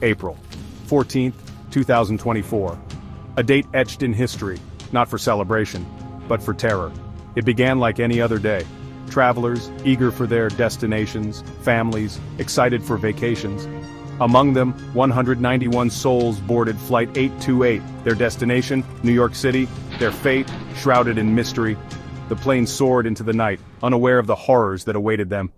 April 14th, 2024. A date etched in history, not for celebration, but for terror. It began like any other day. Travelers, eager for their destinations, families, excited for vacations. Among them, 191 souls boarded Flight 828, their destination, New York City, their fate, shrouded in mystery. The plane soared into the night, unaware of the horrors that awaited them.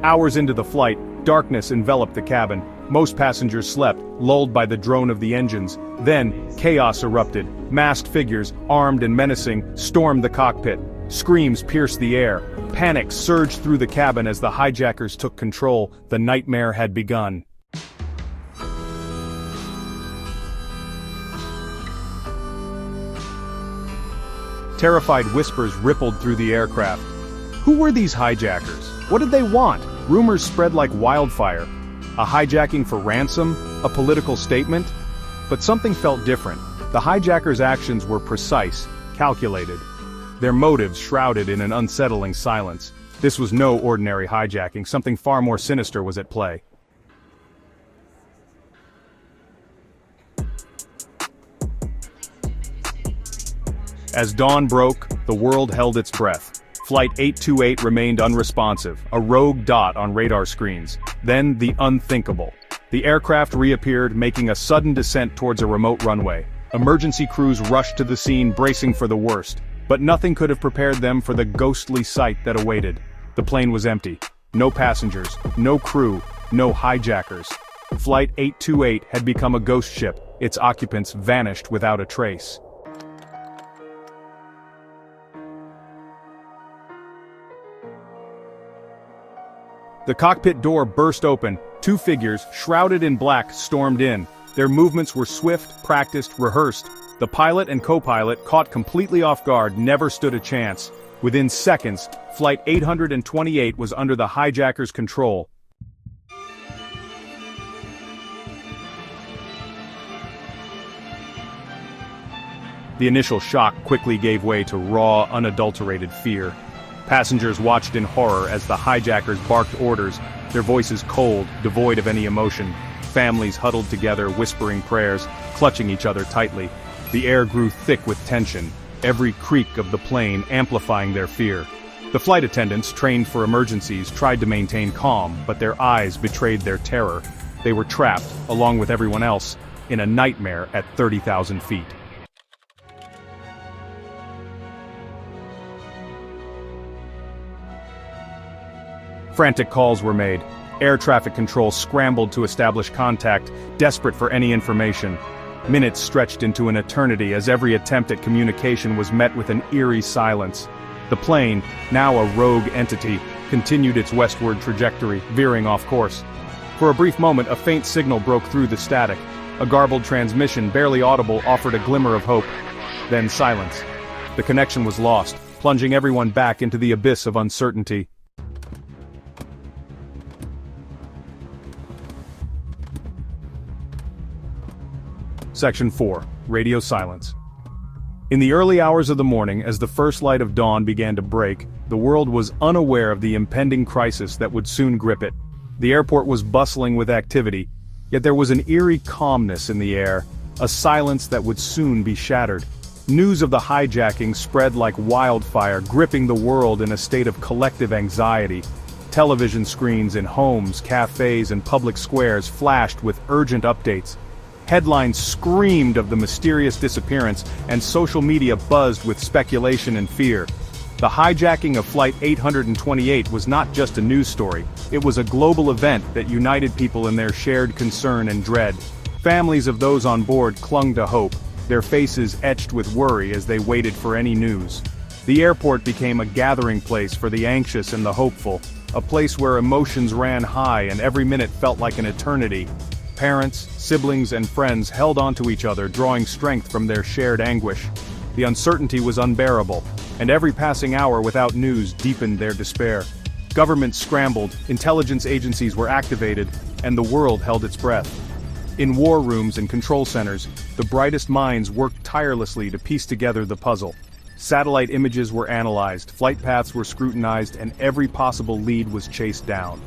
Hours into the flight, darkness enveloped the cabin. Most passengers slept, lulled by the drone of the engines. Then, chaos erupted. Masked figures, armed and menacing, stormed the cockpit. Screams pierced the air. Panic surged through the cabin as the hijackers took control. The nightmare had begun. Terrified whispers rippled through the aircraft. Who were these hijackers? What did they want? Rumors spread like wildfire. A hijacking for ransom? A political statement? But something felt different. The hijackers' actions were precise, calculated. Their motives shrouded in an unsettling silence. This was no ordinary hijacking, something far more sinister was at play. As dawn broke, the world held its breath. Flight 828 remained unresponsive, a rogue dot on radar screens. Then the unthinkable. The aircraft reappeared, making a sudden descent towards a remote runway. Emergency crews rushed to the scene, bracing for the worst. But nothing could have prepared them for the ghostly sight that awaited. The plane was empty. No passengers, no crew, no hijackers. Flight 828 had become a ghost ship. Its occupants vanished without a trace. The cockpit door burst open. Two figures, shrouded in black, stormed in. Their movements were swift, practiced, rehearsed. The pilot and co-pilot, caught completely off guard, never stood a chance. Within seconds, Flight 828 was under the hijackers' control. The initial shock quickly gave way to raw, unadulterated fear. Passengers watched in horror as the hijackers barked orders, their voices cold, devoid of any emotion. Families huddled together, whispering prayers, clutching each other tightly. The air grew thick with tension, every creak of the plane amplifying their fear. The flight attendants, trained for emergencies, tried to maintain calm, but their eyes betrayed their terror. They were trapped, along with everyone else, in a nightmare at 30,000 feet. Frantic calls were made. Air traffic control scrambled to establish contact, desperate for any information. Minutes stretched into an eternity as every attempt at communication was met with an eerie silence. The plane, now a rogue entity, continued its westward trajectory, veering off course. For a brief moment, a faint signal broke through the static. A garbled transmission, barely audible, offered a glimmer of hope. Then silence. The connection was lost, plunging everyone back into the abyss of uncertainty. Section 4. Radio Silence. In the early hours of the morning, as the first light of dawn began to break, the world was unaware of the impending crisis that would soon grip it. The airport was bustling with activity, yet there was an eerie calmness in the air, a silence that would soon be shattered. News of the hijacking spread like wildfire, gripping the world in a state of collective anxiety. Television screens in homes, cafes, and public squares flashed with urgent updates. Headlines screamed of the mysterious disappearance, and social media buzzed with speculation and fear. The hijacking of Flight 828 was not just a news story, it was a global event that united people in their shared concern and dread. Families of those on board clung to hope, their faces etched with worry as they waited for any news. The airport became a gathering place for the anxious and the hopeful, a place where emotions ran high and every minute felt like an eternity. Parents, siblings, and friends held onto each other, drawing strength from their shared anguish. The uncertainty was unbearable, and every passing hour without news deepened their despair. Governments scrambled, intelligence agencies were activated, and the world held its breath. In war rooms and control centers, the brightest minds worked tirelessly to piece together the puzzle. Satellite images were analyzed, flight paths were scrutinized, and every possible lead was chased down.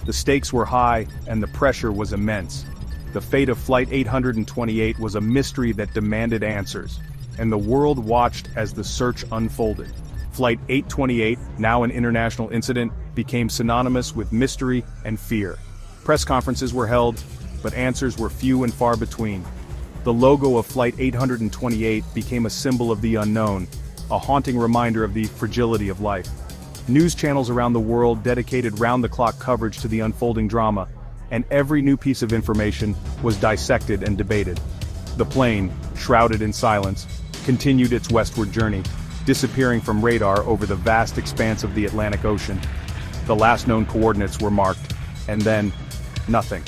The stakes were high, and the pressure was immense. The fate of Flight 828 was a mystery that demanded answers, and the world watched as the search unfolded. Flight 828, now an international incident, became synonymous with mystery and fear. Press conferences were held, but answers were few and far between. The logo of Flight 828 became a symbol of the unknown, a haunting reminder of the fragility of life. News channels around the world dedicated round-the-clock coverage to the unfolding drama, and every new piece of information was dissected and debated. The plane, shrouded in silence, continued its westward journey, disappearing from radar over the vast expanse of the Atlantic Ocean. The last known coordinates were marked, and then, nothing.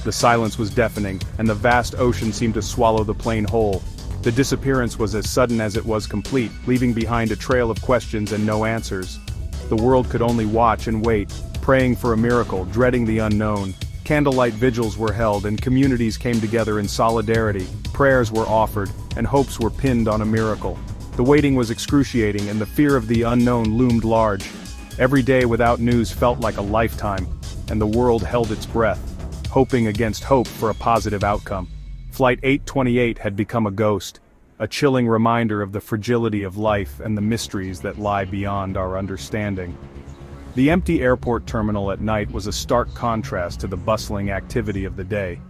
The silence was deafening, and the vast ocean seemed to swallow the plane whole. The disappearance was as sudden as it was complete, leaving behind a trail of questions and no answers. The world could only watch and wait, praying for a miracle, dreading the unknown. Candlelight vigils were held and communities came together in solidarity. Prayers were offered, and hopes were pinned on a miracle. The waiting was excruciating and the fear of the unknown loomed large. Every day without news felt like a lifetime, and the world held its breath, hoping against hope for a positive outcome. Flight 828 had become a ghost, a chilling reminder of the fragility of life and the mysteries that lie beyond our understanding. The empty airport terminal at night was a stark contrast to the bustling activity of the day.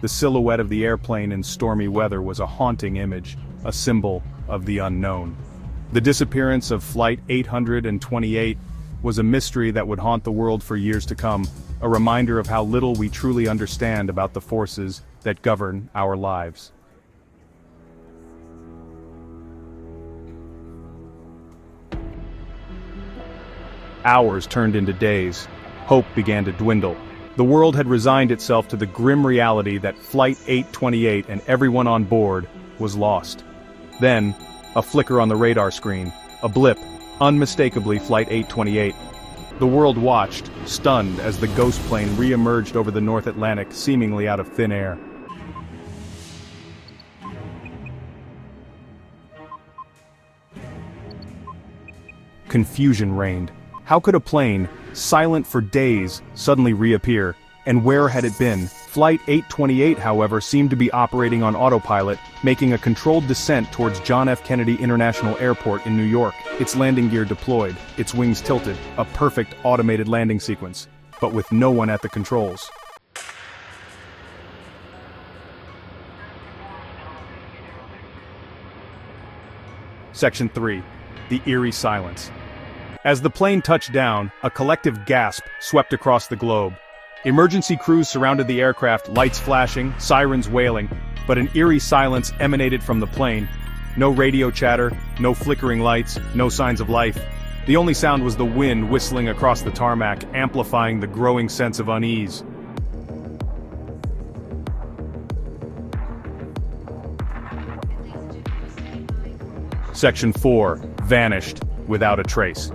The silhouette of the airplane in stormy weather was a haunting image, a symbol of the unknown. The disappearance of Flight 828 was a mystery that would haunt the world for years to come, a reminder of how little we truly understand about the forces that govern our lives. Hours turned into days. Hope began to dwindle. The world had resigned itself to the grim reality that Flight 828 and everyone on board was lost. Then, a flicker on the radar screen, a blip, unmistakably Flight 828. The world watched, stunned, as the ghost plane re-emerged over the North Atlantic, seemingly out of thin air. Confusion reigned. How could a plane, silent for days, suddenly reappear? And where had it been? Flight 828, however, seemed to be operating on autopilot, making a controlled descent towards John F. Kennedy International Airport in New York. Its landing gear deployed, its wings tilted, a perfect automated landing sequence, but with no one at the controls. Section 3. The Eerie Silence. As the plane touched down, a collective gasp swept across the globe. Emergency crews surrounded the aircraft, lights flashing, sirens wailing, but an eerie silence emanated from the plane. No radio chatter, no flickering lights, no signs of life. The only sound was the wind whistling across the tarmac, amplifying the growing sense of unease. Section 4. Vanished, without a trace.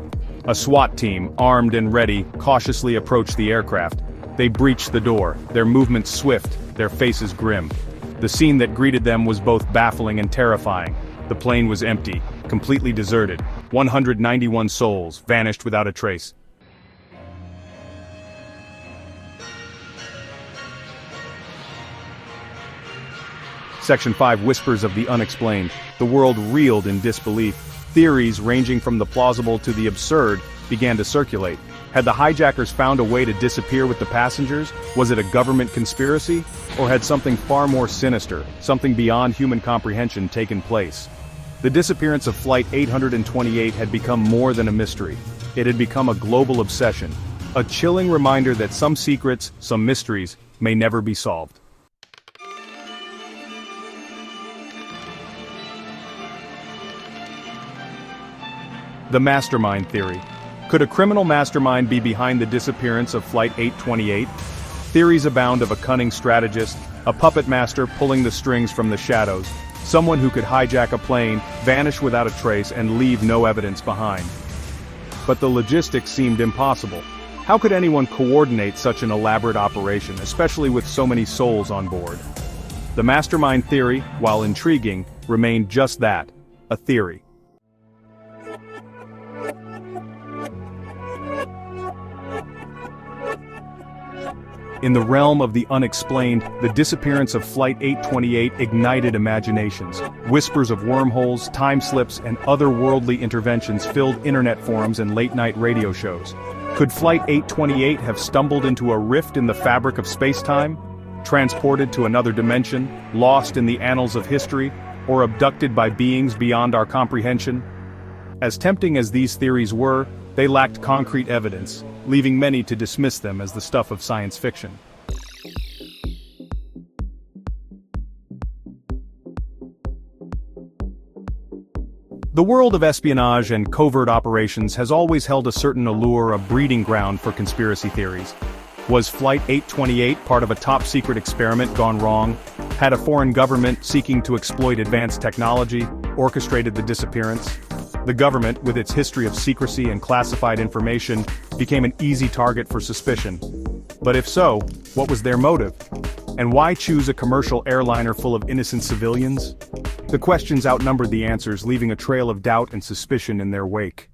A SWAT team, armed and ready, cautiously approached the aircraft. They breached the door, their movements swift, their faces grim. The scene that greeted them was both baffling and terrifying. The plane was empty, completely deserted. 191 souls vanished without a trace. Section 5. Whispers of the Unexplained. The world reeled in disbelief. Theories ranging from the plausible to the absurd began to circulate. Had the hijackers found a way to disappear with the passengers? Was it a government conspiracy? Or had something far more sinister, something beyond human comprehension, taken place? The disappearance of Flight 828 had become more than a mystery. It had become a global obsession. A chilling reminder that some secrets, some mysteries, may never be solved. The Mastermind Theory. Could a criminal mastermind be behind the disappearance of Flight 828? Theories abound of a cunning strategist, a puppet master pulling the strings from the shadows, someone who could hijack a plane, vanish without a trace, and leave no evidence behind. But the logistics seemed impossible. How could anyone coordinate such an elaborate operation, especially with so many souls on board? The Mastermind Theory, while intriguing, remained just that, a theory. In the realm of the unexplained, the disappearance of Flight 828 ignited imaginations. Whispers of wormholes, time slips, and otherworldly interventions filled internet forums and late-night radio shows. Could Flight 828 have stumbled into a rift in the fabric of space-time? Transported to another dimension, lost in the annals of history, or abducted by beings beyond our comprehension? As tempting as these theories were, they lacked concrete evidence, leaving many to dismiss them as the stuff of science fiction. The world of espionage and covert operations has always held a certain allure, a breeding ground for conspiracy theories. Was Flight 828 part of a top-secret experiment gone wrong? Had a foreign government seeking to exploit advanced technology orchestrated the disappearance? The government, with its history of secrecy and classified information, became an easy target for suspicion. But if so, what was their motive? And why choose a commercial airliner full of innocent civilians? The questions outnumbered the answers, leaving a trail of doubt and suspicion in their wake.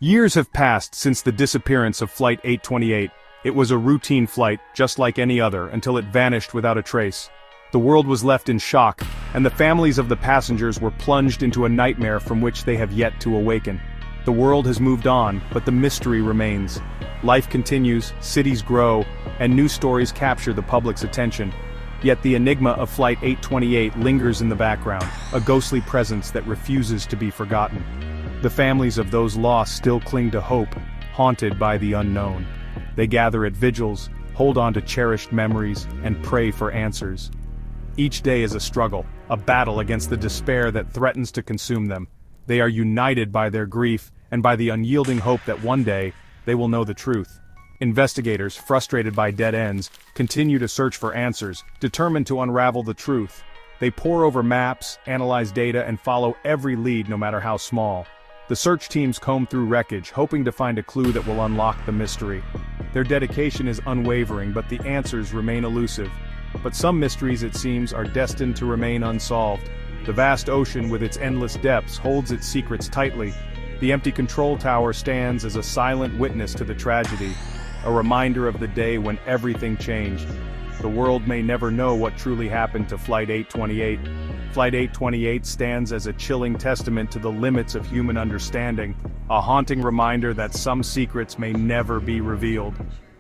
Years have passed since the disappearance of Flight 828. It was a routine flight, just like any other, until it vanished without a trace. The world was left in shock, and the families of the passengers were plunged into a nightmare from which they have yet to awaken. The world has moved on, but the mystery remains. Life continues, cities grow, and new stories capture the public's attention. Yet the enigma of Flight 828 lingers in the background, a ghostly presence that refuses to be forgotten. The families of those lost still cling to hope, haunted by the unknown. They gather at vigils, hold on to cherished memories, and pray for answers. Each day is a struggle, a battle against the despair that threatens to consume them. They are united by their grief, and by the unyielding hope that one day, they will know the truth. Investigators, frustrated by dead ends, continue to search for answers, determined to unravel the truth. They pore over maps, analyze data, and follow every lead no matter how small. The search teams comb through wreckage, hoping to find a clue that will unlock the mystery. Their dedication is unwavering, but the answers remain elusive. But some mysteries, it seems, are destined to remain unsolved. The vast ocean with its endless depths holds its secrets tightly. The empty control tower stands as a silent witness to the tragedy, a reminder of the day when everything changed. The world may never know what truly happened to Flight 828. Flight 828 stands as a chilling testament to the limits of human understanding, a haunting reminder that some secrets may never be revealed.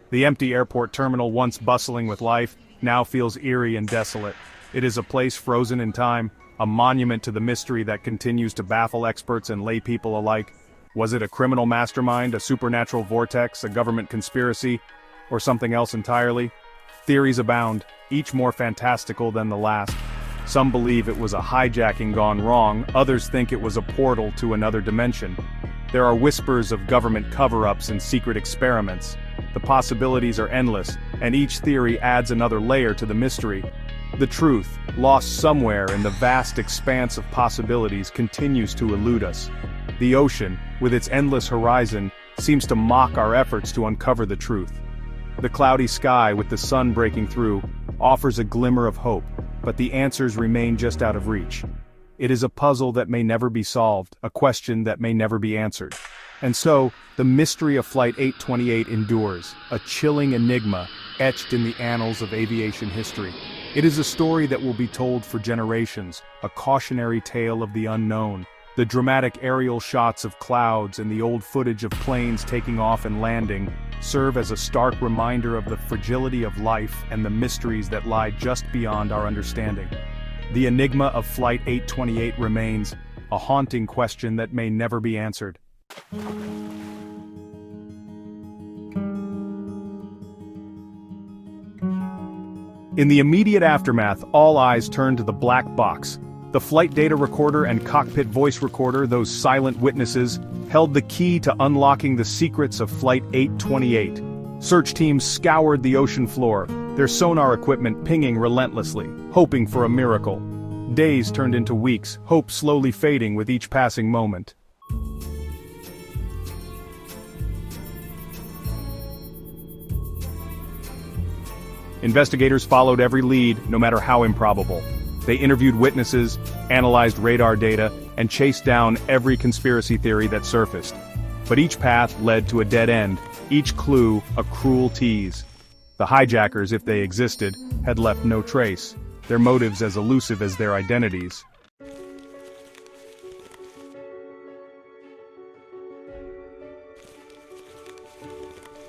The empty airport terminal, once bustling with life, now feels eerie and desolate. It is a place frozen in time, a monument to the mystery that continues to baffle experts and laypeople alike. Was it a criminal mastermind, a supernatural vortex, a government conspiracy, or something else entirely? Theories abound, each more fantastical than the last. Some believe it was a hijacking gone wrong, others think it was a portal to another dimension. There are whispers of government cover-ups and secret experiments. The possibilities are endless, and each theory adds another layer to the mystery. The truth, lost somewhere in the vast expanse of possibilities, continues to elude us. The ocean, with its endless horizon, seems to mock our efforts to uncover the truth. The cloudy sky, with the sun breaking through, offers a glimmer of hope, but the answers remain just out of reach. It is a puzzle that may never be solved, a question that may never be answered. And so, the mystery of Flight 828 endures, a chilling enigma etched in the annals of aviation history. It is a story that will be told for generations, a cautionary tale of the unknown. The dramatic aerial shots of clouds and the old footage of planes taking off and landing serve as a stark reminder of the fragility of life and the mysteries that lie just beyond our understanding. The enigma of Flight 828 remains, a haunting question that may never be answered. In the immediate aftermath, all eyes turned to the black box. The flight data recorder and cockpit voice recorder, those silent witnesses, held the key to unlocking the secrets of Flight 828. Search teams scoured the ocean floor, their sonar equipment pinging relentlessly, hoping for a miracle. Days turned into weeks, hope slowly fading with each passing moment. Investigators followed every lead, no matter how improbable. They interviewed witnesses, analyzed radar data, and chased down every conspiracy theory that surfaced. But each path led to a dead end, each clue a cruel tease. The hijackers, if they existed, had left no trace, their motives as elusive as their identities.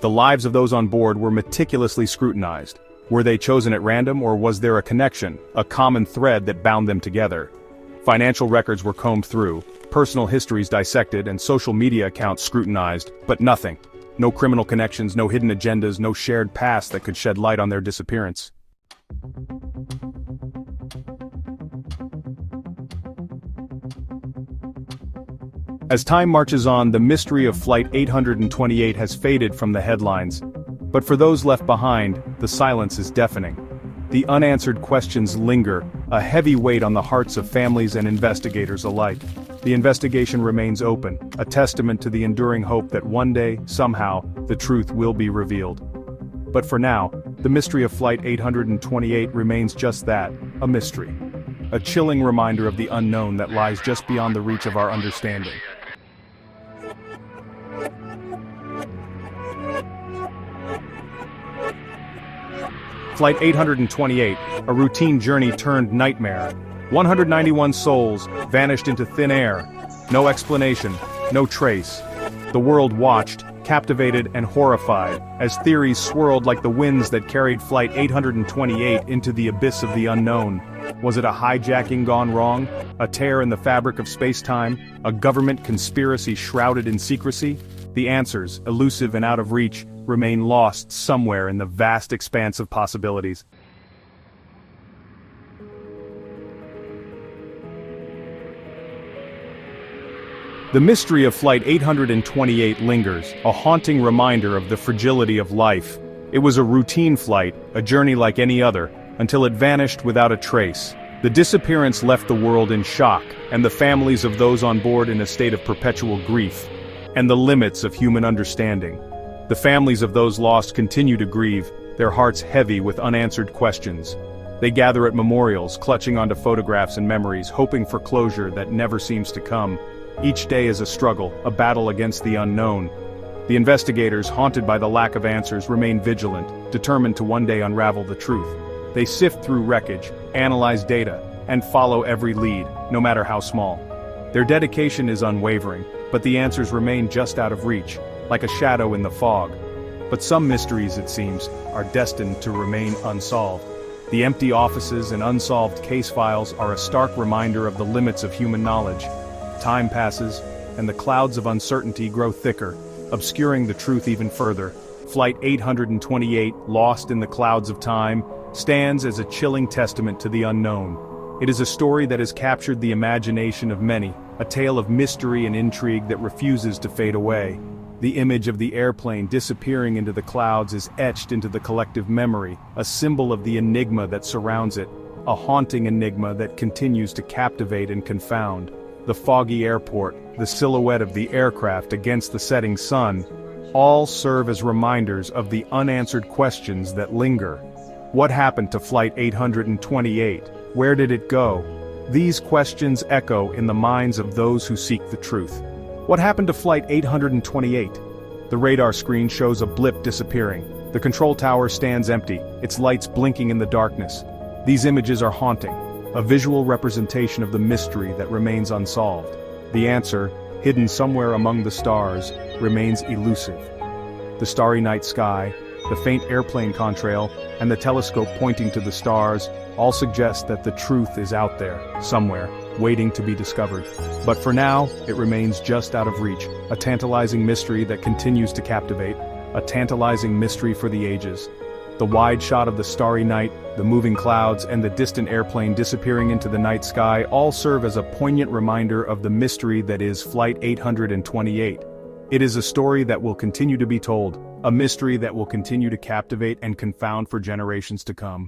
The lives of those on board were meticulously scrutinized. Were they chosen at random, or was there a connection, a common thread that bound them together? Financial records were combed through, personal histories dissected, and social media accounts scrutinized, but nothing. No criminal connections, no hidden agendas, no shared past that could shed light on their disappearance. As time marches on, the mystery of Flight 828 has faded from the headlines. But for those left behind, the silence is deafening. The unanswered questions linger, a heavy weight on the hearts of families and investigators alike. The investigation remains open, a testament to the enduring hope that one day, somehow, the truth will be revealed. But for now, the mystery of Flight 828 remains just that, a mystery. A chilling reminder of the unknown that lies just beyond the reach of our understanding. Flight 828, a routine journey turned nightmare. 191 souls vanished into thin air. No explanation, no trace. The world watched, captivated and horrified, as theories swirled like the winds that carried Flight 828 into the abyss of the unknown. Was it a hijacking gone wrong? A tear in the fabric of space-time? A government conspiracy shrouded in secrecy? The answers, elusive and out of reach, remain lost somewhere in the vast expanse of possibilities. The mystery of Flight 828 lingers, a haunting reminder of the fragility of life. It was a routine flight, a journey like any other, until it vanished without a trace. The disappearance left the world in shock, and the families of those on board in a state of perpetual grief, and the limits of human understanding. The families of those lost continue to grieve, their hearts heavy with unanswered questions. They gather at memorials, clutching onto photographs and memories, hoping for closure that never seems to come. Each day is a struggle, a battle against the unknown. The investigators, haunted by the lack of answers, remain vigilant, determined to one day unravel the truth. They sift through wreckage, analyze data, and follow every lead, no matter how small. Their dedication is unwavering, but the answers remain just out of reach, like a shadow in the fog. But some mysteries, it seems, are destined to remain unsolved. The empty offices and unsolved case files are a stark reminder of the limits of human knowledge. Time passes, and the clouds of uncertainty grow thicker, obscuring the truth even further. Flight 828, lost in the clouds of time, stands as a chilling testament to the unknown. It is a story that has captured the imagination of many, a tale of mystery and intrigue that refuses to fade away. The image of the airplane disappearing into the clouds is etched into the collective memory, a symbol of the enigma that surrounds it, a haunting enigma that continues to captivate and confound. The foggy airport, the silhouette of the aircraft against the setting sun, all serve as reminders of the unanswered questions that linger. What happened to Flight 828? Where did it go? These questions echo in the minds of those who seek the truth. What happened to Flight 828? The radar screen shows a blip disappearing. The control tower stands empty, its lights blinking in the darkness. These images are haunting, a visual representation of the mystery that remains unsolved. The answer, hidden somewhere among the stars, remains elusive. The starry night sky, the faint airplane contrail, and the telescope pointing to the stars all suggest that the truth is out there, somewhere, waiting to be discovered. But for now, it remains just out of reach, a tantalizing mystery that continues to captivate, a tantalizing mystery for the ages. The wide shot of the starry night, the moving clouds, and the distant airplane disappearing into the night sky all serve as a poignant reminder of the mystery that is Flight 828. It is a story that will continue to be told, a mystery that will continue to captivate and confound for generations to come.